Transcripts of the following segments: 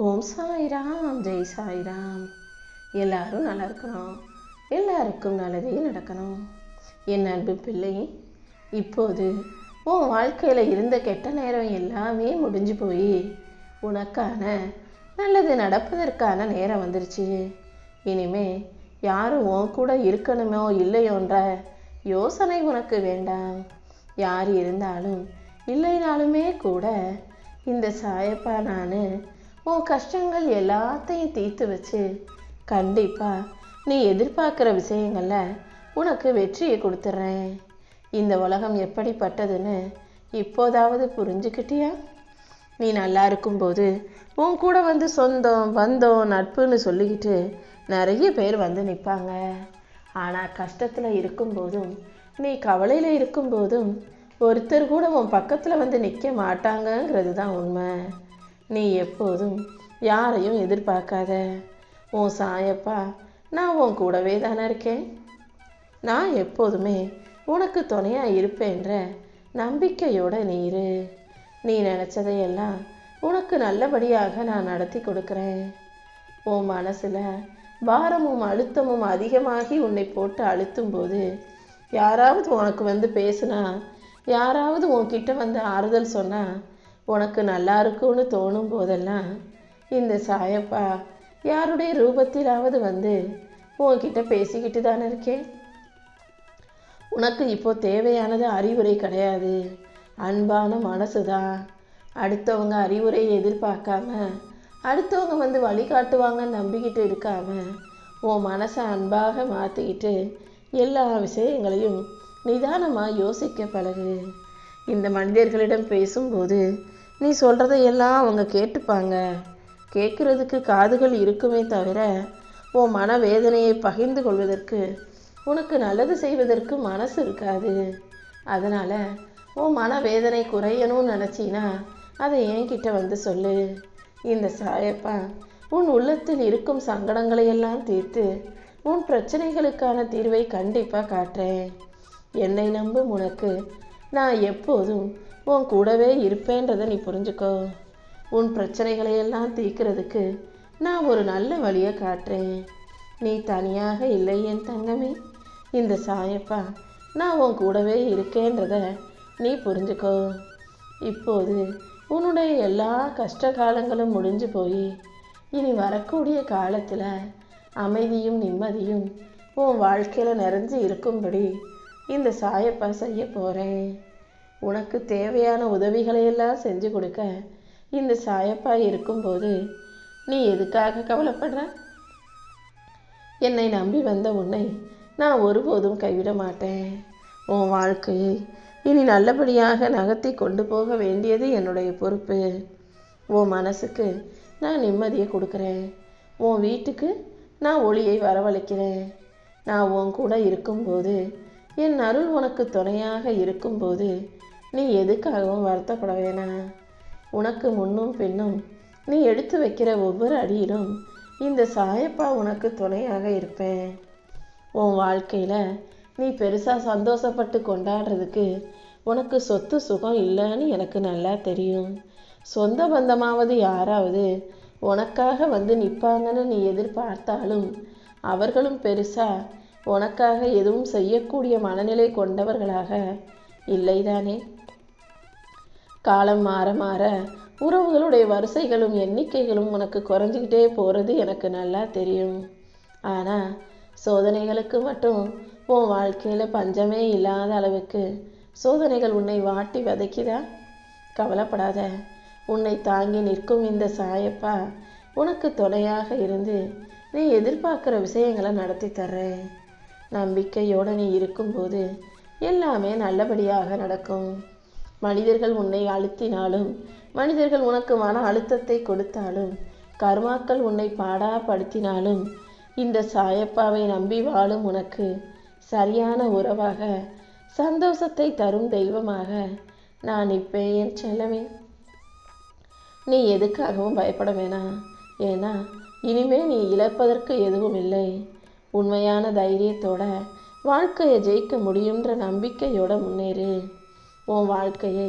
ஓம் சாய்ராம், ஜெய் சாய்ராம். எல்லாரும் நல்லா இருக்கணும், எல்லாருக்கும் நல்லதே நடக்கணும். என் அன்பு பிள்ளை, இப்போது உன் வாழ்க்கையில் இருந்த கெட்ட நேரம் எல்லாமே முடிஞ்சு போய் உனக்கான நல்லது நடப்பதற்கான நேரம் வந்துருச்சு. இனிமே யாரும் உன் கூட இருக்கணுமோ இல்லையோன்ற யோசனை உனக்கு வேண்டாம். யார் இருந்தாலும் இல்லைனாலுமே கூட இந்த சாயப்பா நான் உன் கஷ்டங்கள் எல்லாத்தையும் தீர்த்து வச்சு கண்டிப்பாக நீ எதிர்பார்க்குற விஷயங்களில் உனக்கு வெற்றியை கொடுத்துட்றேன். இந்த உலகம் எப்படிப்பட்டதுன்னு இப்போதாவது புரிஞ்சுக்கிட்டியா? நீ நல்லா இருக்கும்போது உன் கூட வந்து சொந்தம் பந்தம் நட்புன்னு சொல்லிக்கிட்டு நிறைய பேர் வந்து நிற்பாங்க. ஆனால் கஷ்டத்தில் இருக்கும்போதும் நீ கவலையில் இருக்கும்போதும் ஒருத்தர் கூட உன் பக்கத்தில் வந்து நிற்க மாட்டாங்கங்கிறது தான் உண்மை. நீ எப்போதும் யாரையும் எதிர்பார்க்காத. உன் சாயப்பா நான் உன் கூடவே தானே இருக்கேன். நான் எப்போதுமே உனக்கு துணையாக இருப்பேன்ற நம்பிக்கையோட நீ இரு. நீ நினச்சதையெல்லாம் உனக்கு நல்லபடியாக நான் நடத்தி கொடுக்குறேன். உன் மனசில் பாரமும் அழுத்தமும் அதிகமாகி உன்னை போட்டு அழுத்தும் போது யாராவது உனக்கு வந்து பேசுனா, யாராவது உன்கிட்ட வந்து ஆறுதல் சொன்னால் உனக்கு நல்லா இருக்கும்னு தோணும் போதெல்லாம் இந்த சாயப்பா யாருடைய ரூபத்திலாவது வந்து உன்கிட்ட பேசிக்கிட்டு தானே இருக்கேன். உனக்கு இப்போ தேவையானது அறிவுரை கிடையாது, அன்பான மனசு தான். அடுத்தவங்க அறிவுரையை எதிர்பார்க்காம, அடுத்தவங்க வந்து வழிகாட்டுவாங்கன்னு நம்பிக்கிட்டு இருக்காம உன் மனசை அன்பாக மாற்றிக்கிட்டு எல்லா விஷயங்களையும் நிதானமாக யோசிக்க பழகு. இந்த மனிதர்களிடம் பேசும்போது நீ சொல்கிறதையெல்லாம் அவங்க கேட்டுப்பாங்க. கேட்குறதுக்கு காதுகள் இருக்குமே தவிர உன் மனவேதனையை பகிர்ந்து கொள்வதற்கு, உனக்கு நல்லது செய்வதற்கு மனசு இருக்காது. அதனால் உன் மனவேதனை குறையணும்னு நினச்சின்னா அதை என்கிட்ட வந்து சொல்லு. இந்த சாயப்பா உன் உள்ளத்தில் இருக்கும் சங்கடங்களையெல்லாம் தீர்த்து உன் பிரச்சனைகளுக்கான தீர்வை கண்டிப்பாக காட்டுறேன். என்னை நம்பும் உனக்கு நான் எப்போதும் உன் கூடவே இருப்பேன்றதை நீ புரிஞ்சுக்கோ. உன் பிரச்சனைகளையெல்லாம் தீர்க்கிறதுக்கு நான் ஒரு நல்ல வழியை காட்டுறேன். நீ தனியாக இல்லை என் தங்கமே. இந்த சாயப்பா நான் உன் கூடவே இருக்கேன்றதை நீ புரிஞ்சுக்கோ. இப்போது உன்னுடைய எல்லா கஷ்ட காலங்களும் முடிஞ்சு போய் இனி வரக்கூடிய காலத்தில் அமைதியும் நிம்மதியும் உன் வாழ்க்கையில் நிறைஞ்சு இருக்கும்படி இந்த சாயப்பா செய்ய போகிறேன். உனக்கு தேவையான உதவிகளையெல்லாம் செஞ்சு கொடுக்க இந்த சாயப்பா இருக்கும்போது நீ எதுக்காக கவலைப்படுற? என்னை நம்பி வந்த உன்னை நான் ஒருபோதும் கைவிட மாட்டேன். உன் வாழ்க்கையை இனி நல்லபடியாக நகர்த்தி கொண்டு போக வேண்டியது என்னுடைய பொறுப்பு. உன் மனசுக்கு நான் நிம்மதியை கொடுக்குறேன். உன் வீட்டுக்கு நான் ஒளியை வரவழைக்கிறேன். நான் உன் கூட இருக்கும்போது, என் அருள் உனக்கு துணையாக இருக்கும்போது நீ எதுக்காகவும் வருத்தப்பட வேணாம். உனக்கு முன்னும் பின்னும் நீ எடுத்து வைக்கிற ஒவ்வொரு அடியிலும் இந்த சாயப்பா உனக்கு துணையாக இருப்பேன். உன் வாழ்க்கையில் நீ பெருசாக சந்தோஷப்பட்டு கொண்டாடுறதுக்கு உனக்கு சொத்து சுகம் இல்லைன்னு எனக்கு நல்லா தெரியும். சொந்த பந்தமாவது யாராவது உனக்காக வந்து நிற்பாங்கன்னு நீ எதிர்பார்த்தாலும் அவர்களும் பெருசாக உனக்காக எதுவும் செய்யக்கூடிய மனநிலை கொண்டவர்களாக இல்லைதானே. காலம் மாற மாற உறவுகளுடைய வரிசைகளும் எண்ணிக்கைகளும் உனக்கு குறைஞ்சிக்கிட்டே போகிறது எனக்கு நல்லா தெரியும். ஆனால் சோதனைகளுக்கு மட்டும் உன் வாழ்க்கையில் பஞ்சமே இல்லாத அளவுக்கு சோதனைகள் உன்னை வாட்டி வதைக்குதா? கவலைப்படாத. உன்னை தாங்கி நிற்கும் இந்த சாயப்பா உனக்கு துணையாக இருந்து நீ எதிர்பார்க்குற விஷயங்களை நடத்தி தர்றேன். நம்பிக்கையோடு நீ இருக்கும்போது எல்லாமே நல்லபடியாக நடக்கும். மனிதர்கள் உன்னை அழுத்தினாலும், மனிதர்கள் உனக்கு மன அழுத்தத்தை கொடுத்தாலும், கர்மாக்கள் உன்னை பாடாப்படுத்தினாலும் இந்த சாயப்பாவை நம்பி வாழும் உனக்கு சரியான உறவாக, சந்தோஷத்தை தரும் தெய்வமாக நான் நிற்பேன் என் செல்லமே. நீ எதுக்காகவும் பயப்பட வேணாம். ஏன்னா இனிமே நீ இழப்பதற்கு எதுவும் இல்லை. உண்மையான தைரியத்தோட வாழ்க்கையை ஜெயிக்க முடியுன்ற நம்பிக்கையோட முன்னேறு. உன் வாழ்க்கையை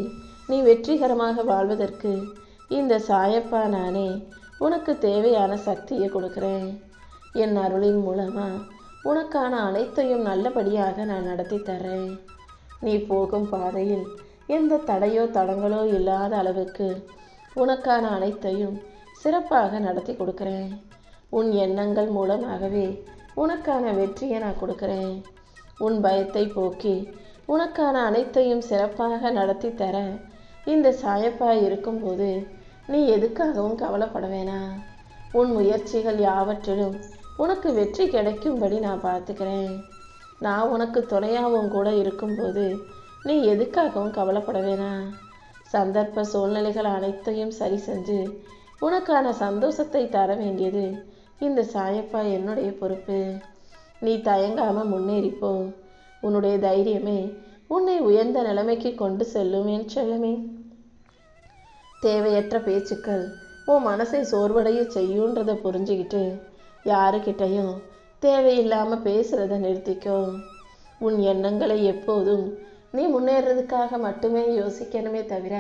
நீ வெற்றிகரமாக வாழ்வதற்கு இந்த சாயப்பா நானே உனக்கு தேவையான சக்தியை கொடுக்குறேன். என் அருளின் மூலமாக உனக்கான அனைத்தையும் நல்லபடியாக நான் நடத்தி தர்றேன். நீ போகும் பாதையில் எந்த தடையோ தடங்களோ இல்லாத அளவுக்கு உனக்கான அனைத்தையும் சிறப்பாக நடத்தி கொடுக்குறேன். உன் எண்ணங்கள் மூலமாகவே உனக்கான வெற்றியை நான் கொடுக்குறேன். உன் பயத்தை போக்கி உனக்கான அனைத்தையும் சிறப்பாக நடத்தி தர இந்த சாயப்பா இருக்கும்போது நீ எதுக்காகவும் கவலைப்பட வேணாம். உன் முயற்சிகள் யாவற்றிலும் உனக்கு வெற்றி கிடைக்கும்படி நான் பார்த்துக்கிறேன். நான் உனக்கு துணையாகவும் கூட இருக்கும்போது நீ எதுக்காகவும் கவலைப்பட வேணாம். சந்தர்ப்ப சூழ்நிலைகள் அனைத்தையும் சரி செஞ்சு உனக்கான சந்தோஷத்தை தர வேண்டியது இந்த சாயப்பா என்னுடைய பொறுப்பு. நீ தயங்காமல் முன்னேறிப்போ. உன்னுடைய தைரியமே உன்னை உயர்ந்த நிலைமைக்கு கொண்டு செல்லும் என் செல்லமே. தேவையற்ற பேச்சுக்கள் உன் மனசை சோர்வடைய செய்யுன்றதை புரிஞ்சுக்கிட்டு யாருக்கிட்டையும் தேவையில்லாமல் பேசுகிறத நிறுத்திக்கோ. உன் எண்ணங்களை எப்போதும் நீ முன்னேறதுக்காக மட்டுமே யோசிக்கணுமே தவிர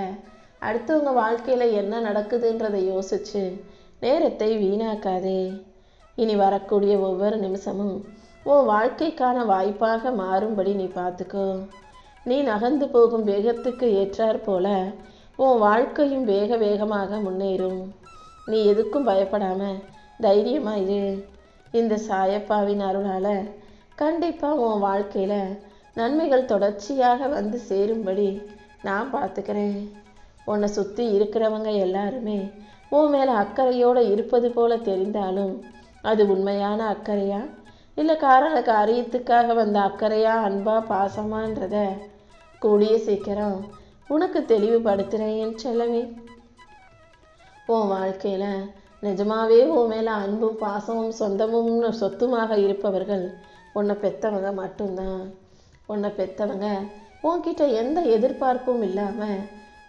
அடுத்தவங்க வாழ்க்கையில் என்ன நடக்குதுன்றதை யோசிச்சு நேரத்தை வீணாக்காதே. இனி வரக்கூடிய ஒவ்வொரு நிமிஷமும் உன் வாழ்க்கைக்கான வாய்ப்பாக மாறும்படி நீ பார்த்துக்கோ. நீ நகர்ந்து போகும் வேகத்துக்கு ஏற்றாற் போல உன் வாழ்க்கையும் வேக வேகமாக முன்னேறும். நீ எதுக்கும் பயப்படாமல் தைரியமாக இரு. இந்த சாயப்பாவின் அருளால் கண்டிப்பாக உன் வாழ்க்கையில் நன்மைகள் தொடர்ச்சியாக வந்து சேரும்படி நான் பார்த்துக்கிறேன். உன்னை சுற்றி இருக்கிறவங்க எல்லாருமே உன் மேலே அக்கறையோடு இருப்பது போல தெரிந்தாலும் அது உண்மையான அக்கறையா இல்லை காரியத்துக்காக வந்த அக்கறையா அன்பா பாசமான்றத கூடிய சீக்கிரம் உனக்கு தெளிவுபடுத்துகிறேன் என் செல்லவே. உன் வாழ்க்கையில் நிஜமாவே உன் மேலே அன்பும் பாசமும் சொந்தமும் சொத்துமாக இருப்பவர்கள் உன்னை பெற்றவங்க மட்டும்தான். உன்னை பெற்றவங்க உன்கிட்ட எந்த எதிர்பார்ப்பும் இல்லாமல்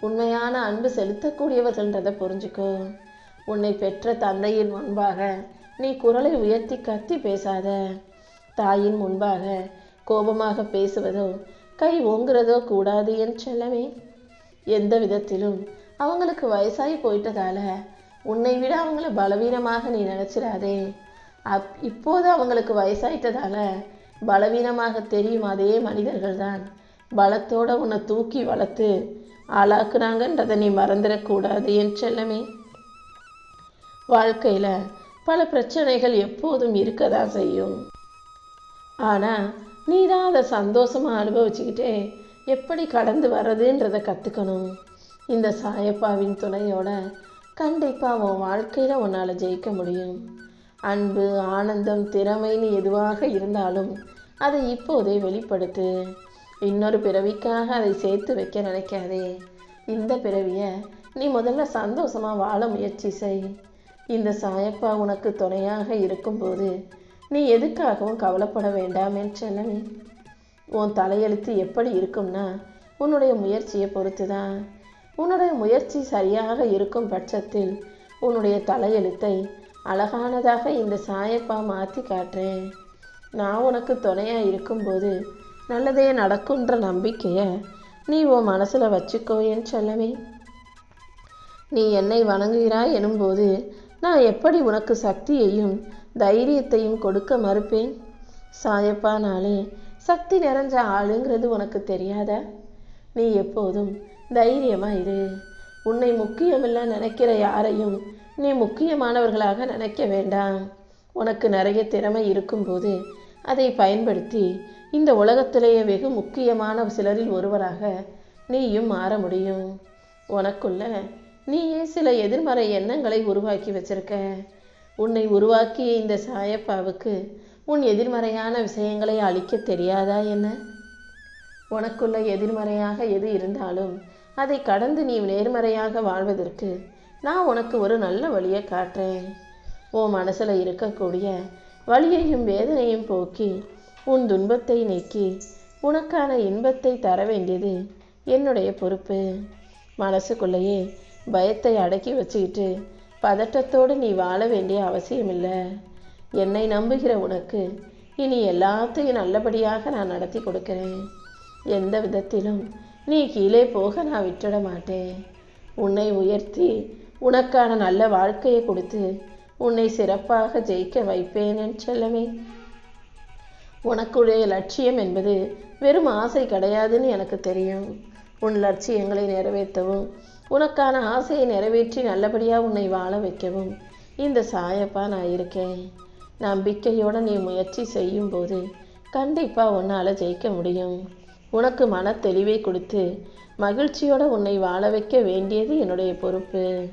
உண்மையான அன்பு செலுத்தக்கூடியவர்கள்ன்றதை புரிஞ்சுக்கோ. உன்னை பெற்ற தந்தையின் முன்பாக நீ குரலை உயர்த்தி கத்தி பேசாத. தாயின் முன்பாக கோபமாக பேசுவதோ கை ஓங்குறதோ கூடாது என் செல்லமே. எந்த விதத்திலும் அவங்களுக்கு வயசாகி போயிட்டதால உன்னை விட அவங்கள பலவீனமாக நீ நினச்சிடாதே. இப்போது அவங்களுக்கு வயசாயிட்டதால பலவீனமாக தெரியும் அதே மனிதர்கள் தான் பலத்தோடு உன்னை தூக்கி வளர்த்து ஆளாக்குனாங்கன்றதை நீ மறந்துடக்கூடாது என் செல்லமே. வாழ்க்கையில் பல பிரச்சனைகள் எப்போதும் இருக்க தான் செய்யும். ஆனால் நீ தான் அதை சந்தோஷமாக அனுபவிச்சுக்கிட்டே எப்படி கடந்து வர்றதுன்றதை கற்றுக்கணும். இந்த சாயப்பாவின் துணையோட கண்டிப்பாக உன் வாழ்க்கையில் உன்னால் ஜெயிக்க முடியும். அன்பு, ஆனந்தம், திறமைன்னு எதுவாக இருந்தாலும் அதை இப்போதே வெளிப்படுத்து. இன்னொரு பிறவிக்காக அதை சேர்த்து வைக்க நினைக்காதே. இந்த பிறவியை நீ முதல்ல சந்தோஷமாக வாழ முயற்சி செய். இந்த சாயப்பா உனக்கு துணையாக இருக்கும்போது நீ எதுக்காகவும் கவலைப்பட வேண்டாம் என் செல்லமே. உன் தலையெழுத்து எப்படி இருக்கும்னா உன்னுடைய முயற்சியை பொறுத்து தான். உன்னுடைய முயற்சி சரியாக இருக்கும் பட்சத்தில் உன்னுடைய தலையெழுத்தை அழகானதாக இந்த சாயப்பா மாற்றி காட்டுறேன். நான் உனக்கு துணையாக இருக்கும்போது நல்லதே நடக்குன்ற நம்பிக்கையை நீ உன் மனசில் வச்சுக்கோ என் செல்லமே. நீ என்னை வணங்குகிறாய் எனும்போது நான் எப்படி உனக்கு சக்தியையும் தைரியத்தையும் கொடுக்க மறுப்பேன்? சாயப்பானாலே சக்தி நிறைஞ்ச ஆளுங்கிறது உனக்கு தெரியாதா? நீ எப்போதும் தைரியமாக இரு. உன்னை முக்கியமில்லை நினைக்கிற யாரையும் நீ முக்கியமானவர்களாக நினைக்க வேண்டாம். உனக்கு நிறைய திறமை இருக்கும்போது அதை பயன்படுத்தி இந்த உலகத்திலேயே வெகு முக்கியமான சிலரில் ஒருவராக நீயும் மாற முடியும். உனக்குள்ள நீயே சில எதிர்மறை எண்ணங்களை உருவாக்கி வச்சிருக்க. உன்னை உருவாக்கிய இந்த சாயப்பாவுக்கு உன் எதிர்மறையான விஷயங்களை அழிக்க தெரியாதா என்ன? உனக்குள்ள எதிர்மறையாக எது இருந்தாலும் அதை கடந்து நீ நேர்மறையாக வாழ்வதற்கு நான் உனக்கு ஒரு நல்ல வழியை காட்டுறேன். உன் மனசில் இருக்கக்கூடிய வலியையும் வேதனையும் போக்கி உன் துன்பத்தை நீக்கி உனக்கான இன்பத்தை தர வேண்டியது என்னுடைய பொறுப்பு. மனசுக்குள்ளேயே பயத்தை அடக்கி வச்சுக்கிட்டு பதட்டத்தோடு நீ வாழ வேண்டிய அவசியமில்லை. என்னை நம்புகிற உனக்கு இனி எல்லாத்தையும் நல்லபடியாக நான் நடத்தி கொடுக்கிறேன். எந்த விதத்திலும் நீ கீழே போக நான் விட்டுட மாட்டேன். உன்னை உயர்த்தி உனக்கான நல்ல வாழ்க்கையை கொடுத்து உன்னை சிறப்பாக ஜெயிக்க வைப்பேன் என் செல்லமே. உனக்குடைய லட்சியம் என்பது வெறும் ஆசை கிடையாதுன்னு எனக்கு தெரியும். உன் லட்சியங்களை நிறைவேற்றவும் உனக்கான ஆசையை நிறைவேற்றி நல்லபடியாக உன்னை வாழ வைக்கவும் இந்த சாயப்பா நான் இருக்கேன். நம்பிக்கையோடு நீ முயற்சி செய்யும்போது கண்டிப்பாக உன்னால் ஜெயிக்க முடியும். உனக்கு மன தெளிவை கொடுத்து மகிழ்ச்சியோடு உன்னை வாழ வைக்க வேண்டியது என்னுடைய பொறுப்பு.